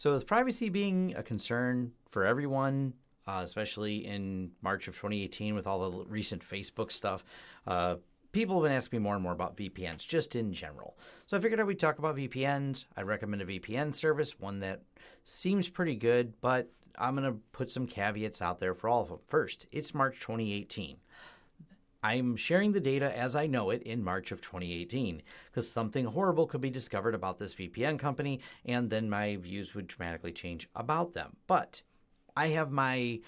So with privacy being a concern for everyone, especially in March of 2018 with all the recent Facebook stuff, people have been asking me more and more about VPNs just in general. So I figured I would talk about VPNs. I recommend a VPN service, one that seems pretty good, but I'm going to put some caveats out there for all of them. First, it's March 2018. I'm sharing the data as I know it in March of 2018 because something horrible could be discovered about this VPN company and then my views would dramatically change about them. But I have my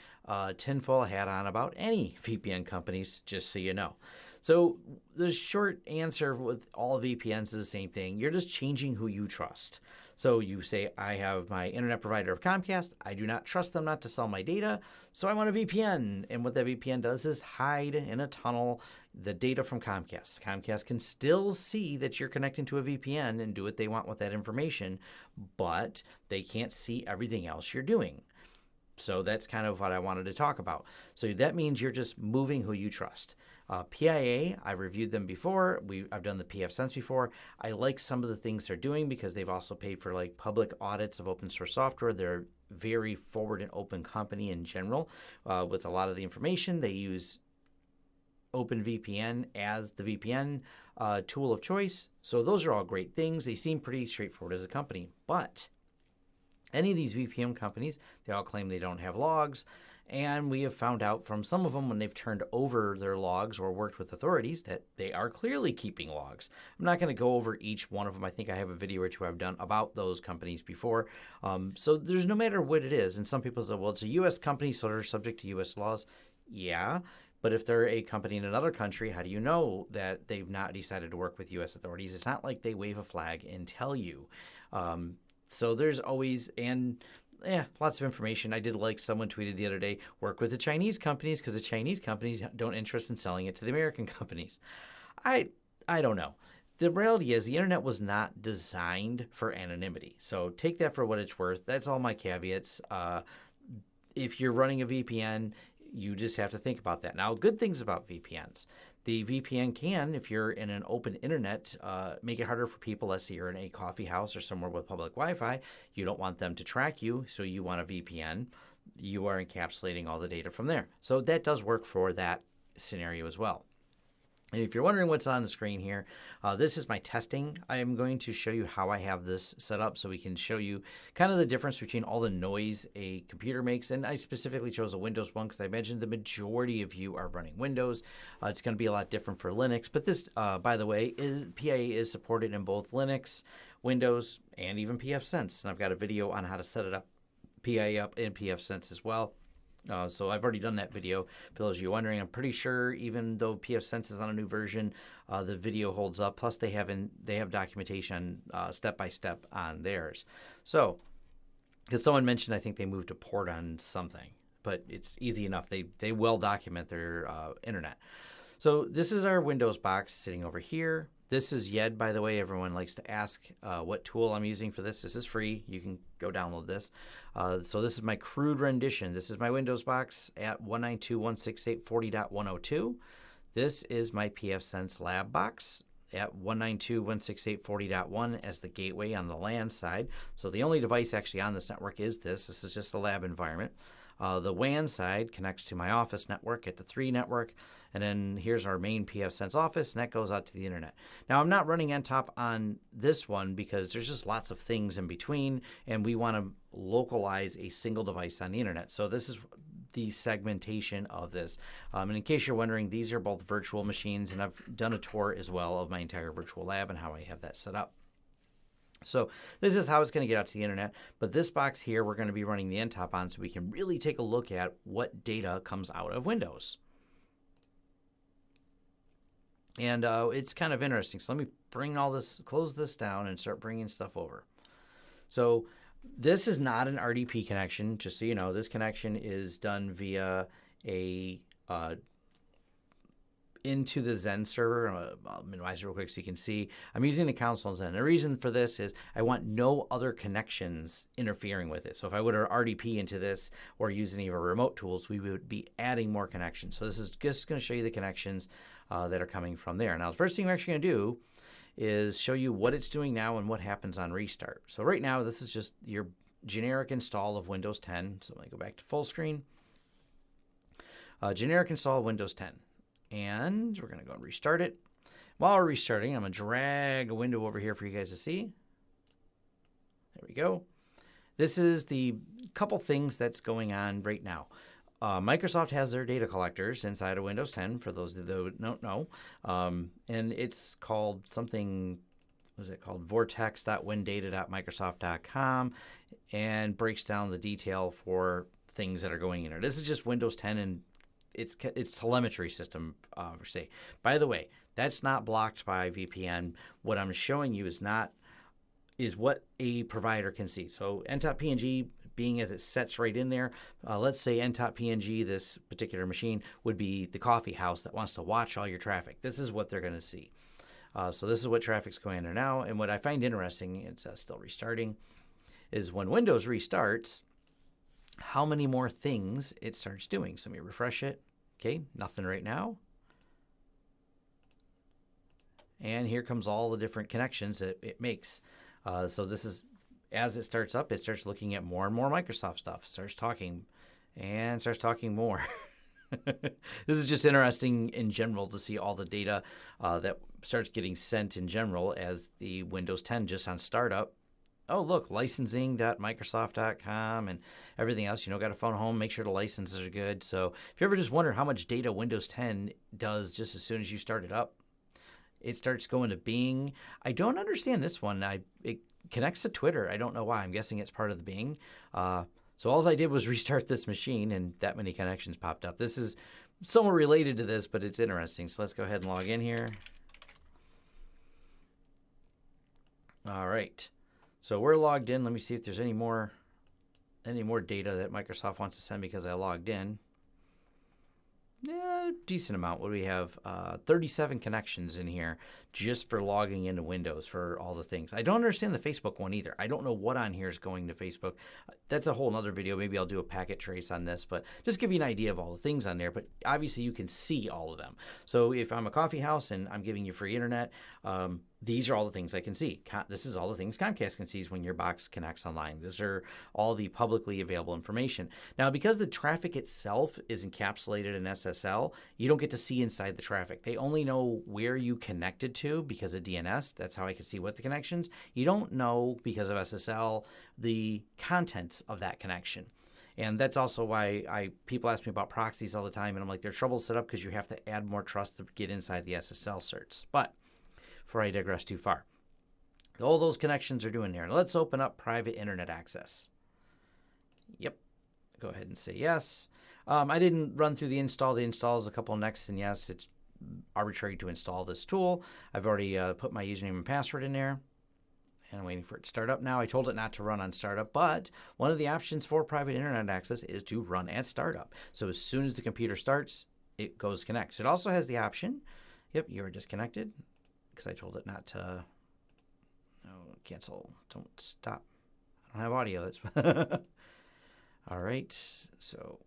tinfoil hat on about any VPN companies, just so you know. So the short answer with all VPNs is the same thing. You're just changing who you trust. So you say, I have my internet provider of Comcast. I do not trust them not to sell my data, so I want a VPN. And what that VPN does is hide in a tunnel the data from Comcast. Comcast can still see that you're connecting to a VPN and do what they want with that information, but they can't see everything else you're doing. So that's kind of what I wanted to talk about. So that means you're just moving who you trust. P.I.A, I reviewed them before. I've done the pfSense before. I like some of the things they're doing because they've also paid for like public audits of open source software. They're very forward and open company in general with a lot of the information. They use OpenVPN as the VPN tool of choice. So those are all great things. They seem pretty straightforward as a company, but any of these VPN companies, they all claim they don't have logs. And we have found out from some of them when they've turned over their logs or worked with authorities that they are clearly keeping logs. I'm not going to go over each one of them. I think I have a video or two I've done about those companies before. So there's no matter what it is. And some people say, well, it's a U.S. company, so they're subject to U.S. laws. Yeah, but if they're a company in another country, how do you know that they've not decided to work with U.S. authorities? It's not like they wave a flag and tell you. So there's always, lots of information. I did like someone tweeted the other day, work with the Chinese companies because the Chinese companies don't interest in selling it to the American companies. I don't know. The reality is the internet was not designed for anonymity. So take that for what it's worth. That's all my caveats. If you're running a VPN, you just have to think about that. Now, good things about VPNs. The VPN can, if you're in an open internet, make it harder for people. Let's say you're in a coffee house or somewhere with public Wi-Fi. You don't want them to track you, so you want a VPN. You are encapsulating all the data from there. So that does work for that scenario as well. And if you're wondering what's on the screen here, this is my testing. I am going to show you how I have this set up so we can show you kind of the difference between all the noise a computer makes. And I specifically chose a Windows one because I imagine the majority of you are running Windows. It's going to be a lot different for Linux. But this, by the way, P.I.A is supported in both Linux, Windows, and even pfSense. And I've got a video on how to set it up, P.I.A up in pfSense as well. So I've already done that video. For those of you wondering, I'm pretty sure even though pfSense is on a new version, the video holds up. Plus they have documentation step by step on theirs. So, because someone mentioned I think they moved to port on something, but it's easy enough. They well document their internet. So this is our Windows box sitting over here. This is YED, by the way. Everyone likes to ask what tool I'm using for this. This is free. You can go download this. So this is my crude rendition. This is my Windows box at 192.168.40.102. This is my pfSense lab box at 192.168.40.1 as the gateway on the LAN side. So the only device actually on this network is this. This is just a lab environment. The WAN side connects to my office network at the 3 network. And then here's our main pfSense office, and that goes out to the internet. Now, I'm not running NTOP on this one because there's just lots of things in between, and we want to localize a single device on the internet. So this is the segmentation of this. And in case you're wondering, these are both virtual machines, and I've done a tour as well of my entire virtual lab and how I have that set up. So this is how it's going to get out to the internet. But this box here, we're going to be running the NTOP on so we can really take a look at what data comes out of Windows. And it's kind of interesting. So let me bring all this, close this down and start bringing stuff over. So this is not an RDP connection, just so you know. This connection is done via a into the Zen server. I'll minimize it real quick so you can see. I'm using the console in Zen. The reason for this is I want no other connections interfering with it. So if I would RDP into this or use any of our remote tools, we would be adding more connections. So this is just going to show you the connections that are coming from there. Now, the first thing we're actually going to do is show you what it's doing now and what happens on restart. So right now, this is just your generic install of Windows 10. So let me go back to full screen. Generic install of Windows 10. And we're going to go and restart it. While we're restarting, I'm going to drag a window over here for you guys to see. There we go. This is the couple things that's going on right now. Microsoft has their data collectors inside of Windows 10, for those that don't know. And it's called something, what is it called? vortex.windata.microsoft.com, and breaks down the detail for things that are going in there. This is just Windows 10 and its telemetry system, per se. By the way, that's not blocked by VPN. What I'm showing you is what a provider can see. So NTOP PNG, being as it sets right in there, let's say NTOP PNG, this particular machine, would be the coffee house that wants to watch all your traffic. This is what they're going to see. So this is what traffic's going in there now. And what I find interesting, it's still restarting, is when Windows restarts, how many more things it starts doing. So let me refresh it. Okay, nothing right now. And here comes all the different connections that it makes. So this is, as it starts up, it starts looking at more and more Microsoft stuff, starts talking more. This is just interesting in general to see all the data that starts getting sent in general as the Windows 10 just on startup. Oh, look, licensing.microsoft.com and everything else. Got to phone home, make sure the licenses are good. So if you ever just wonder how much data Windows 10 does just as soon as you start it up, it starts going to Bing. I don't understand this one. It connects to Twitter. I don't know why. I'm guessing it's part of the Bing. So all I did was restart this machine, and that many connections popped up. This is somewhat related to this, but it's interesting. So let's go ahead and log in here. All right. So we're logged in. Let me see if there's any more data that Microsoft wants to send because I logged in. Yeah, decent amount. What do we have? 37 connections in here just for logging into Windows for all the things. I don't understand the Facebook one either. I don't know what on here is going to Facebook. That's a whole nother video. Maybe I'll do a packet trace on this, but just give you an idea of all the things on there. But obviously you can see all of them. So if I'm a coffee house and I'm giving you free internet, these are all the things I can see. This is all the things Comcast can see when your box connects online. These are all the publicly available information. Now, because the traffic itself is encapsulated in SSL, you don't get to see inside the traffic. They only know where you connected to because of DNS. That's how I can see what the connections. You don't know, because of SSL, the contents of that connection. And that's also why people ask me about proxies all the time, and I'm like, they're trouble to set up because you have to add more trust to get inside the SSL certs. But before I digress too far, all those connections are doing there. Now let's open up private internet access. Yep. Go ahead and say yes. I didn't run through the install. The install is a couple next, and yes, it's arbitrary to install this tool. I've already put my username and password in there, and I'm waiting for it to start up now. I told it not to run on startup, but one of the options for private internet access is to run at startup. So as soon as the computer starts, it goes connects. It also has the option, yep, you are disconnected, because I told it not to, no, cancel, don't stop. I don't have audio. That's all right, so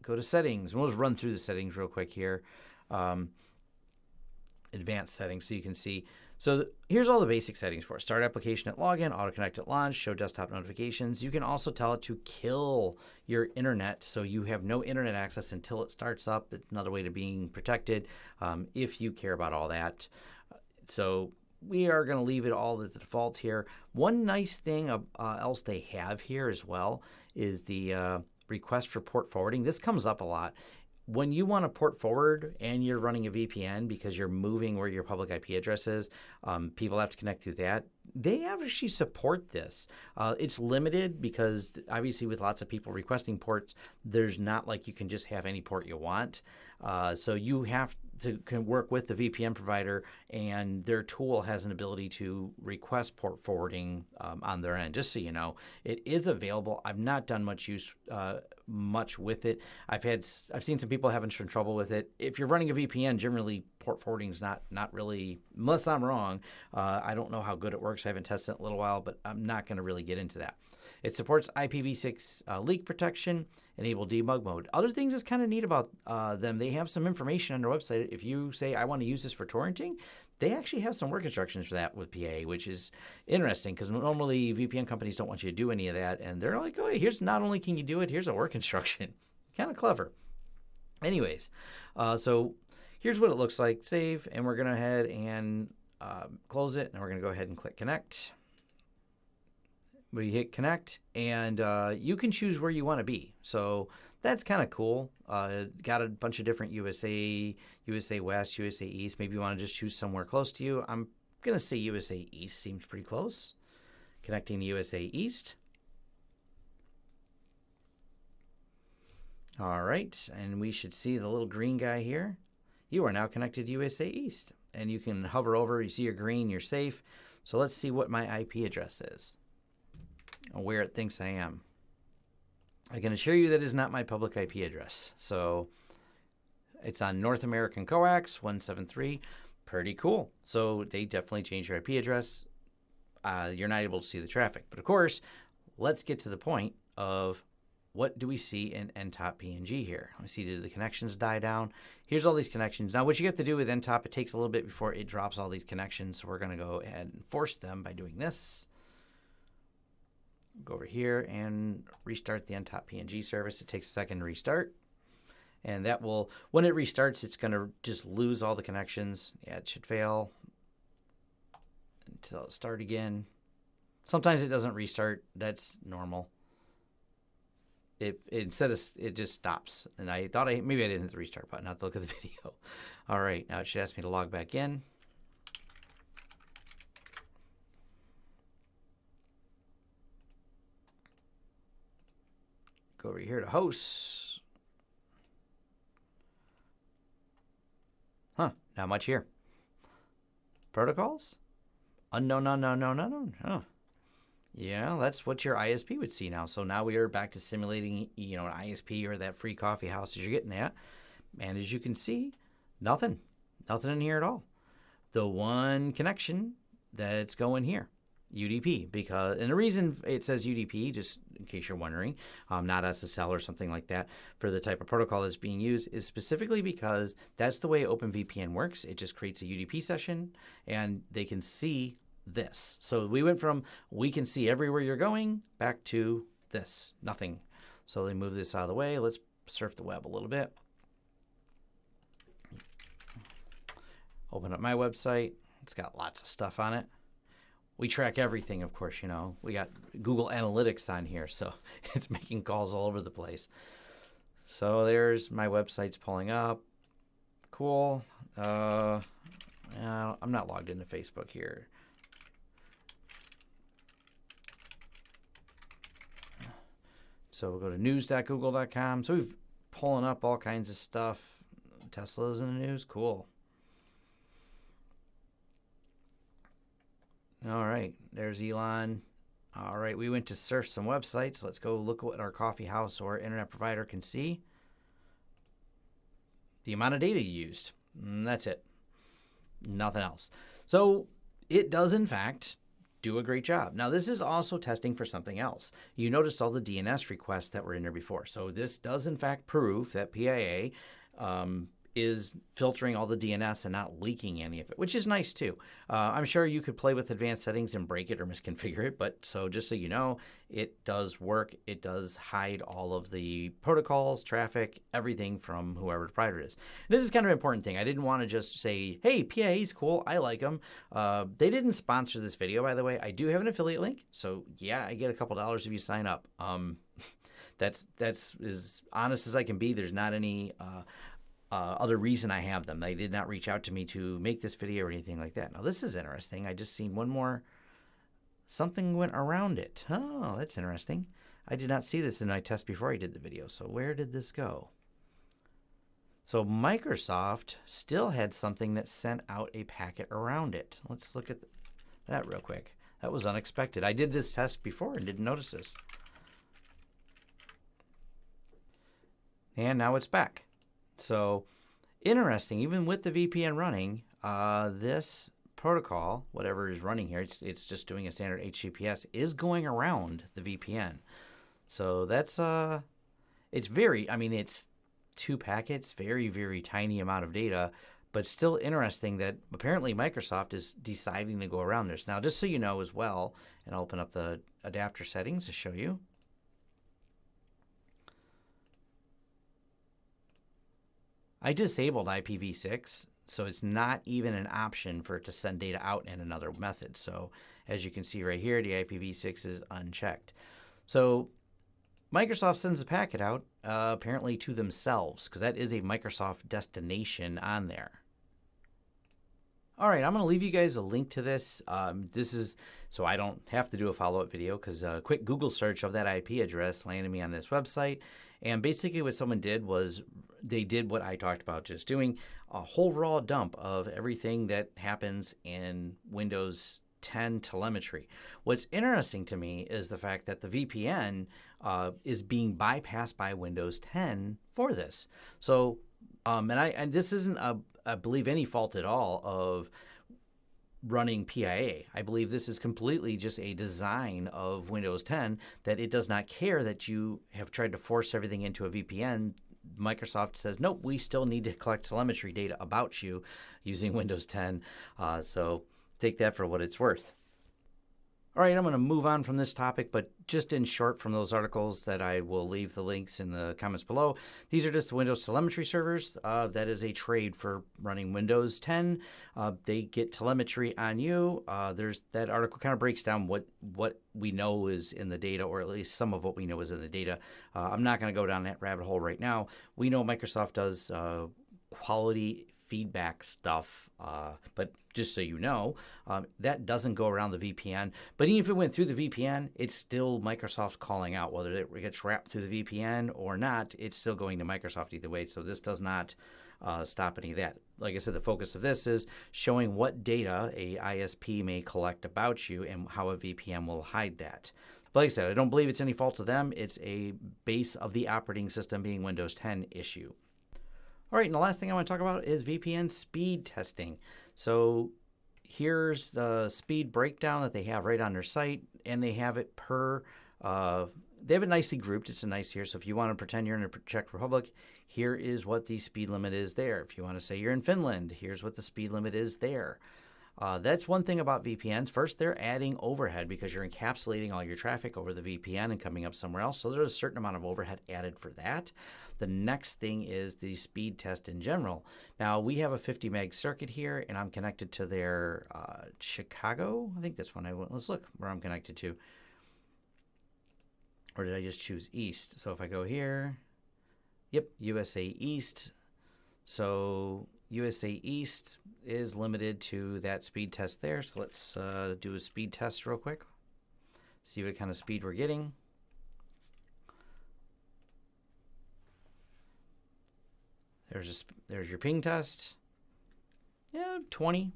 go to settings. We'll just run through the settings real quick here. Advanced settings, so you can see. So here's all the basic settings for it. Start application at login, auto connect at launch, show desktop notifications. You can also tell it to kill your internet, so you have no internet access until it starts up. It's another way to being protected if you care about all that. So we are going to leave it all at the default here. One nice thing else they have here as well is the request for port forwarding. This comes up a lot. When you want to port forward and you're running a VPN because you're moving where your public IP address is, people have to connect through that. They actually support this. It's limited because obviously with lots of people requesting ports, there's not like you can just have any port you want. So you have to work with the VPN provider, and their tool has an ability to request port forwarding on their end. Just so you know, it is available. I've not done much with it. I've seen some people having some trouble with it. If you're running a VPN, generally port forwarding is not really, unless I'm wrong. I don't know how good it works. I haven't tested it in a little while, but I'm not going to really get into that. It supports IPv6 leak protection, enable debug mode. Other things that's kind of neat about them, they have some information on their website. If you say, I want to use this for torrenting, they actually have some work instructions for that with PIA, which is interesting because normally VPN companies don't want you to do any of that. And they're like, oh, here's not only can you do it, here's a work instruction. Kind of clever. Anyways, so here's what it looks like. Save, and we're going to go ahead and close it. And we're going to go ahead and click connect. We hit connect, and you can choose where you want to be. So that's kind of cool. Got a bunch of different USA West, USA East. Maybe you want to just choose somewhere close to you. I'm going to say USA East seems pretty close. Connecting to USA East. All right, and we should see the little green guy here. You are now connected to USA East. And you can hover over, you see your green, you're safe. So let's see what my IP address is. Where it thinks I am. I can assure you that is not my public IP address. So it's on North American Coax 173. Pretty cool. So they definitely changed your IP address. You're not able to see the traffic. But of course, let's get to the point of what do we see in NTOP PNG here. I see did the connections die down. Here's all these connections. Now what you have to do with NTOP, it takes a little bit before it drops all these connections. So we're going to go ahead and force them by doing this. Go over here and restart the NTOP PNG service. It takes a second to restart. And that will, when it restarts, it's going to just lose all the connections. Yeah, it should fail until it start again. Sometimes it doesn't restart. That's normal. Instead of, it just stops. And I thought maybe I didn't hit the restart button. I have to look at the video. All right, now it should ask me to log back in. Go over here to hosts. Huh, not much here. Protocols? Unknown. Huh. Yeah, that's what your ISP would see now. So now we are back to simulating, an ISP or that free coffee house that you're getting at. And as you can see, nothing in here at all. The one connection that's going here. UDP, and the reason it says UDP, just in case you're wondering, not SSL or something like that, for the type of protocol that's being used, is specifically because that's the way OpenVPN works. It just creates a UDP session, and they can see this. So we went from we can see everywhere you're going back to this, nothing. So they move this out of the way. Let's surf the web a little bit. Open up my website. It's got lots of stuff on it. We track everything, of course, We got Google Analytics on here, so it's making calls all over the place. So there's my website's pulling up. Cool. I'm not logged into Facebook here. So we'll go to news.google.com. So we've pulling up all kinds of stuff. Tesla's in the news. Cool. All right, there's Elon. All right, we went to surf some websites. Let's go look at what our coffee house or internet provider can see. The amount of data you used. That's it. Nothing else. So it does, in fact, do a great job. Now, this is also testing for something else. You noticed all the DNS requests that were in there before. So this does, in fact, prove that PIA is filtering all the DNS and not leaking any of it, which is nice too. I'm sure you could play with advanced settings and break it or misconfigure it, but so just so you know, it does work. It does hide all of the protocols, traffic, everything from whoever the provider is. And this is kind of an important thing. I didn't want to just say, hey, PIA is cool. I like them. They didn't sponsor this video, by the way. I do have an affiliate link. So yeah, I get a couple dollars if you sign up. That's as honest as I can be. There's not any other reason I have them. They did not reach out to me to make this video or anything like that. Now, this is interesting. I just seen one more. Something went around it. Oh, that's interesting. I did not see this in my test before I did the video. So where did this go? So Microsoft still had something that sent out a packet around it. Let's look at that real quick. That was unexpected. I did this test before and didn't notice this. And now it's back. So interesting, even with the VPN running, this protocol, whatever is running here, it's just doing a standard HTTPS, is going around the VPN. So that's, it's very, it's 2 packets, very, very tiny amount of data, But still interesting that apparently Microsoft is deciding to go around this. Now, just so you know as well, and I'll open up the adapter settings to show you. I disabled IPv6, so it's not even an option for it to send data out in another method. So as you can see right here, the IPv6 is unchecked. So Microsoft sends a packet out apparently to themselves, because that is a Microsoft destination on there. All right, I'm going to leave you guys a link to this. This is so I don't have to do a follow-up video, because a quick Google search of that IP address landed me on this website. And basically what someone did was they did what I talked about just doing, a whole raw dump of everything that happens in Windows 10 telemetry. What's interesting to me is the fact that the VPN is being bypassed by Windows 10 for this. So, and this isn't, I believe, any fault at all of running PIA. I believe this is completely just a design of Windows 10, that it does not care that you have tried to force everything into a VPN. Microsoft says, nope, we still need to collect telemetry data about you using Windows 10. So take that for what it's worth. All right, I'm going to move on from this topic, but just in short from those articles that I will leave the links in the comments below, these are just the Windows telemetry servers. That is a trade for running Windows 10. They get telemetry on you. There's that article kind of breaks down what we know is in the data, or at least some of what we know is in the data. I'm not going to go down that rabbit hole right now. We know Microsoft does quality feedback stuff, but just so you know, that doesn't go around the VPN. But even if it went through the VPN, it's still Microsoft calling out. Whether it gets wrapped through the VPN or not, it's still going to Microsoft either way. So this does not stop any of that. Like I said, the focus of this is showing what data a ISP may collect about you and how a VPN will hide that. But like I said, I don't believe it's any fault of them. It's a base of the operating system being Windows 10 issue. All right, and the last thing I want to talk about is VPN speed testing. So here's the speed breakdown that they have right on their site, and they have it per, they have it nicely grouped. It's a nice here. So if you want to pretend you're in the Czech Republic, here is what the speed limit is there. If you want to say you're in Finland, here's what the speed limit is there. That's one thing about VPNs. First, they're adding overhead because you're encapsulating all your traffic over the VPN and coming up somewhere else. So there's a certain amount of overhead added for that. The next thing is the speed test in general. Now, we have a 50 meg circuit here, and I'm connected to their Chicago. I think that's one I went. Let's look where I'm connected to. Or did I just choose East? So if I go here, yep, USA East. So USA East is limited to that speed test there. So let's do a speed test real quick. See what kind of speed we're getting. There's your ping test. Yeah, 20,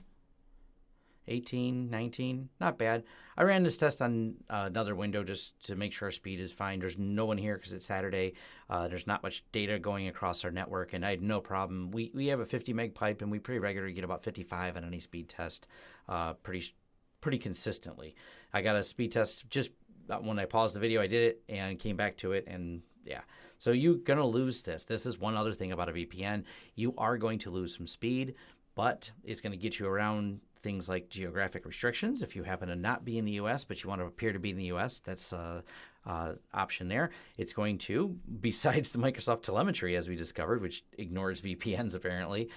18, 19, not bad. I ran this test on another window just to make sure our speed is fine. There's no one here because it's Saturday. There's not much data going across our network, and I had no problem. We have a 50 meg pipe, and we pretty regularly get about 55 on any speed test pretty consistently. I got a speed test just when I paused the video. I did it and came back to it, and yeah. So you're going to lose this. This is one other thing about a VPN. You are going to lose some speed, but it's going to get you around things like geographic restrictions. If you happen to not be in the U.S., but you want to appear to be in the U.S., that's an option there. It's going to, besides the Microsoft telemetry, as we discovered, which ignores VPNs apparently,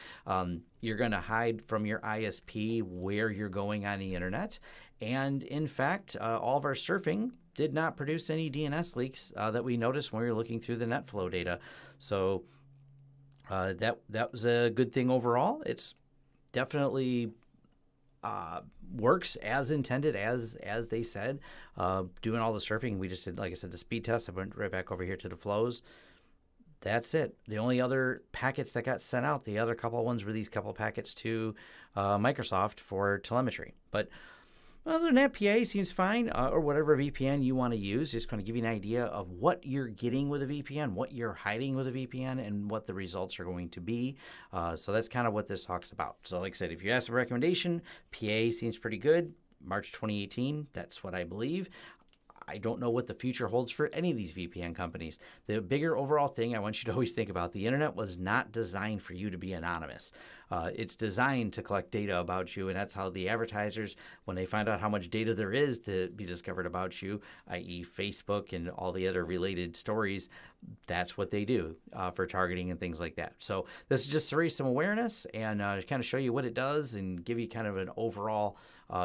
you're going to hide from your ISP where you're going on the internet. And in fact, all of our surfing did not produce any DNS leaks that we noticed when we were looking through the NetFlow data. So that was a good thing overall. It's definitely works as intended, as they said. Doing all the surfing, we just did, like I said, the speed test. I went right back over here to the flows. That's it. The only other packets that got sent out, the other couple of ones were these couple of packets to Microsoft for telemetry. But other than that, P.I.A seems fine, or whatever VPN you want to use. Just going to give you an idea of what you're getting with a VPN, what you're hiding with a VPN, and what the results are going to be. So that's kind of what this talks about. So like I said, if you ask a recommendation, P.I.A seems pretty good. March 2018, that's what I believe. I don't know what the future holds for any of these VPN companies. The bigger overall thing I want you to always think about, the internet was not designed for you to be anonymous. It's designed to collect data about you, and that's how the advertisers, when they find out how much data there is to be discovered about you, i.e. Facebook and all the other related stories, that's what they do for targeting and things like that. So this is just to raise some awareness and kind of show you what it does and give you kind of an overall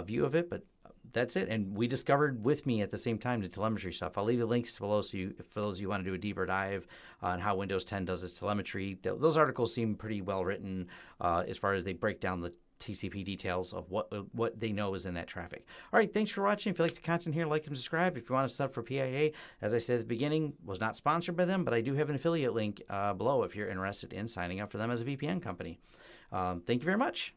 view of it. But that's it. And we discovered with me at the same time the telemetry stuff. I'll leave the links below so for those of you who want to do a deeper dive on how Windows 10 does its telemetry. Those articles seem pretty well written as far as they break down the TCP details of what they know is in that traffic. All right, thanks for watching. If you like the content here, like and subscribe. If you want to sub for PIA, as I said at the beginning, was not sponsored by them, but I do have an affiliate link below if you're interested in signing up for them as a VPN company. Thank you very much.